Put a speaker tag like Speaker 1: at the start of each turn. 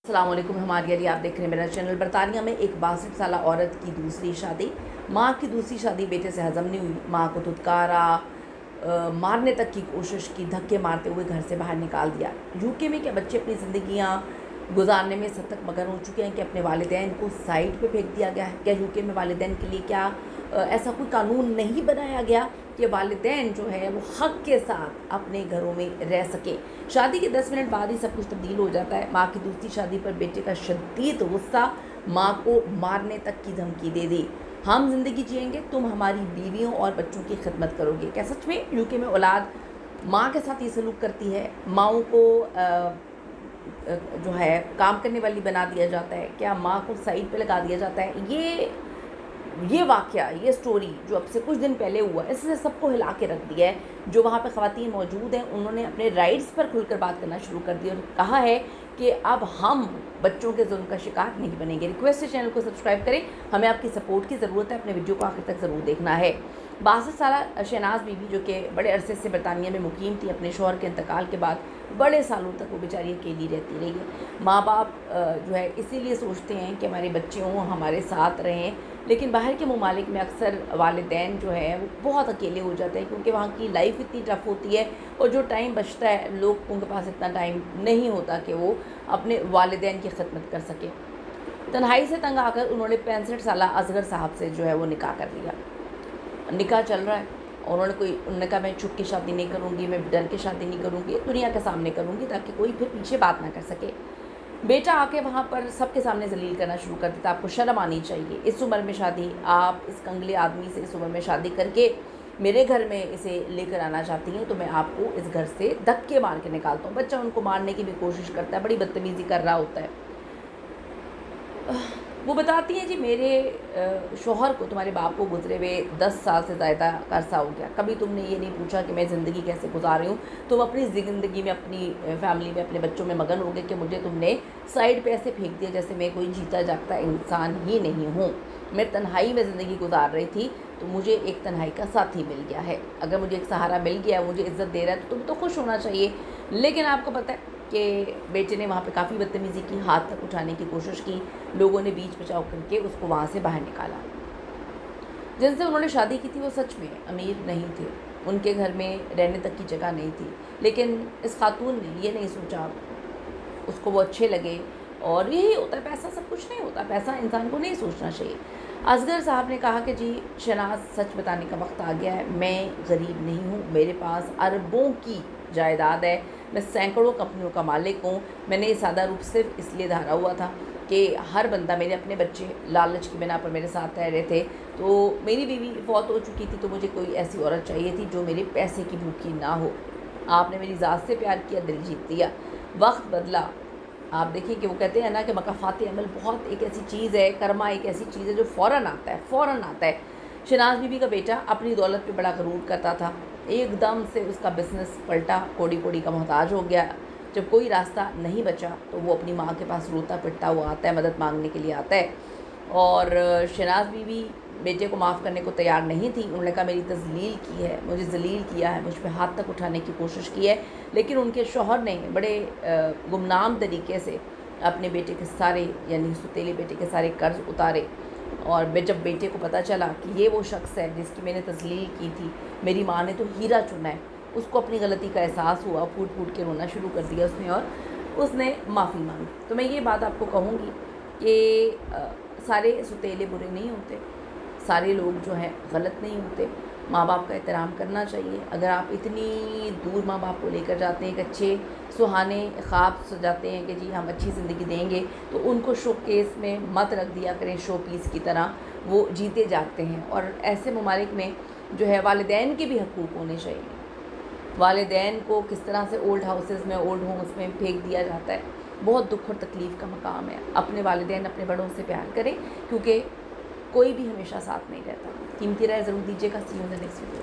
Speaker 1: अस्सलाम वालेकुम, हमारी अली आप देख रहे हैं मेरा चैनल। बरतानिया में एक 62 साल औरत की दूसरी शादी। माँ की दूसरी शादी बेटे से हज़म नहीं हुई। माँ को धुतकारा, मारने तक की कोशिश की, धक्के मारते हुए घर से बाहर निकाल दिया। यूके में क्या बच्चे अपनी ज़िंदगियाँ गुजारने में इस हद तक मगन हो चुके हैं कि अपने वालिदैन को साइड पे फेंक दिया गया है? क्या यूके में वालिदैन के लिए क्या ऐसा कोई कानून नहीं बनाया गया कि वालिदैन जो है वो हक़ के साथ अपने घरों में रह सके? शादी के 10 मिनट बाद ही सब कुछ तब्दील हो जाता है। माँ की दूसरी शादी पर बेटे का शदीद गुस्सा, माँ को मारने तक की धमकी दे दी। हम ज़िंदगी जिएंगे, तुम हमारी बीवियों और बच्चों की खिदमत करोगे। क्या सच में यूके में औलाद माँ के साथ ये सलूक करती है? माँओं को जो है काम करने वाली बना दिया जाता है? क्या माँ को साइड पे लगा दिया जाता है? ये वाक़या, ये स्टोरी जो अब से कुछ दिन पहले हुआ, इसने सबको हिला के रख दिया है। जो वहाँ पे ख़वातीन मौजूद हैं, उन्होंने अपने राइट्स पर खुलकर बात करना शुरू कर दी और कहा है कि अब हम बच्चों के जुल्म का शिकार नहीं बनेंगे। रिक्वेस्ट है चैनल को सब्सक्राइब करें, हमें आपकी सपोर्ट की ज़रूरत है। अपने वीडियो को आखिर तक ज़रूर देखना है। 62 साल शहनाज बीबी जो कि बड़े अरसे से बरतानिया में मुकीम थी, अपने शौहर के इंतकाल के बाद बड़े सालों तक वो बेचारी अकेली रहती रही है। माँ बाप जो है इसीलिए सोचते हैं कि हमारे बच्चे हों, हमारे साथ रहें, लेकिन बाहर के ममालिक में अक्सर वालिदैन जो है वो बहुत अकेले हो जाते हैं, क्योंकि वहाँ की लाइफ इतनी टफ होती है और जो टाइम बचता है लोगों के पास इतना टाइम नहीं होता कि वो अपने वालिदैन की खिदमत कर सकें। तन्हाई से तंग आकर उन्होंने 65 साल असगर साहब से जो है वो निकाह कर लिया। निकाह चल रहा है और उन्होंने कहा मैं छुप के शादी नहीं करूँगी, मैं डर के शादी नहीं करूँगी, दुनिया के सामने करूँगी ताकि कोई फिर पीछे बात ना कर सके। बेटा आके वहाँ पर सबके सामने जलील करना शुरू कर देता। आपको शर्म आनी चाहिए, इस उम्र में शादी, आप इस कंगले आदमी से इस उम्र में शादी करके मेरे घर में इसे लेकर आना चाहती हैं तो मैं आपको इस घर से धक्के मार के निकालता हूँ। बच्चा उनको मारने की भी कोशिश करता है, बड़ी बदतमीज़ी कर रहा होता है। वो बताती हैं जी मेरे शौहर को, तुम्हारे बाप को गुजरे हुए 10 साल से ज़्यादा का अरसा हो गया, कभी तुमने ये नहीं पूछा कि मैं ज़िंदगी कैसे गुजार रही हूँ। तुम अपनी ज़िंदगी में, अपनी फैमिली में, अपने बच्चों में मगन हो गए कि मुझे तुमने साइड पे ऐसे फेंक दिया जैसे मैं कोई जीता जागता इंसान ही नहीं हूँ। मैं तन्हाई में ज़िंदगी गुजार रही थी तो मुझे एक तन्हाई का साथी मिल गया है। अगर मुझे एक सहारा मिल गया, मुझे इज़्ज़त दे रहा है तो तुम तो खुश होना चाहिए। लेकिन आपको पता है कि बेटे ने वहाँ पे काफ़ी बदतमीज़ी की, हाथ तक उठाने की कोशिश की, लोगों ने बीच बचाव करके उसको वहाँ से बाहर निकाला। जिनसे उन्होंने शादी की थी वो सच में अमीर नहीं थे, उनके घर में रहने तक की जगह नहीं थी, लेकिन इस खातून ने ये नहीं सोचा, उसको वो अच्छे लगे। और यही होता है, पैसा सब कुछ नहीं होता, पैसा इंसान को नहीं सोचना चाहिए। असगर साहब ने कहा कि जी शहनाज, सच बताने का वक्त आ गया है, मैं गरीब नहीं हूँ, मेरे पास अरबों की जायदाद है, मैं सैकड़ों कंपनियों का मालिक हूँ। मैंने ये सादा रूप सिर्फ इसलिए धारा हुआ था कि हर बंदा, मेरे अपने बच्चे लालच की बिना पर मेरे साथ रह रहे थे, तो मेरी बीवी फौत हो चुकी थी तो मुझे कोई ऐसी औरत चाहिए थी जो मेरे पैसे की भूखी ना हो। आपने मेरी ज़ात से प्यार किया, दिल जीत लिया, वक्त बदला। आप देखिए कि वो कहते हैं ना कि मकाफ़ात अमल बहुत एक ऐसी चीज़ है, कर्मा एक ऐसी चीज़ है जो फ़ौरन आता है, फ़ौरन आता है। शहनाज बीबी का बेटा अपनी दौलत पे बड़ा गरूर करता था, एकदम से उसका बिज़नेस पलटा, कोड़ी कोड़ी का मोहताज हो गया। जब कोई रास्ता नहीं बचा तो वो अपनी माँ के पास रोता पिटता हुआ आता है, मदद मांगने के लिए आता है। और शहनाज बीवी बेटे को माफ़ करने को तैयार नहीं थी। उन्होंने कहा मेरी तज़लील की है, मुझे ज़लील किया है, मुझ पे हाथ तक उठाने की कोशिश की है। लेकिन उनके शौहर ने बड़े गुमनाम तरीके से अपने बेटे के सारे, यानी सुतीले बेटे के सारे कर्ज़ उतारे। और जब बेटे को पता चला कि ये वो शख्स है जिसकी मैंने तज़लील की थी, मेरी माँ ने तो हीरा चुना है, उसको अपनी गलती का एहसास हुआ, फूट फूट के रोना शुरू कर दिया उसने और उसने माफ़ी मांगी। तो मैं ये बात आपको कहूँगी कि सारे सुतीले बुरे नहीं होते, सारे लोग जो हैं गलत नहीं होते। माँ बाप का एहतराम करना चाहिए। अगर आप इतनी दूर माँ बाप को लेकर जाते हैं, एक अच्छे सुहाने ख्वाब सजाते हैं कि जी हम अच्छी ज़िंदगी देंगे, तो उनको शो केस में मत रख दिया करें, शो पीस की तरह। वो जीते जागते हैं और ऐसे ममालिक में जो है वालिदैन के भी हकूक़ होने चाहिए। वालिदैन को किस तरह से ओल्ड हाउसेस में, ओल्ड होम्स में फेंक दिया जाता है, बहुत दुख और तकलीफ़ का मकाम है। अपने वालिदैन, अपने बड़ों से प्यार करें, क्योंकि कोई भी हमेशा साथ नहीं रहता। कीमती राय ज़रूर दीजिएगा। See you in the next video.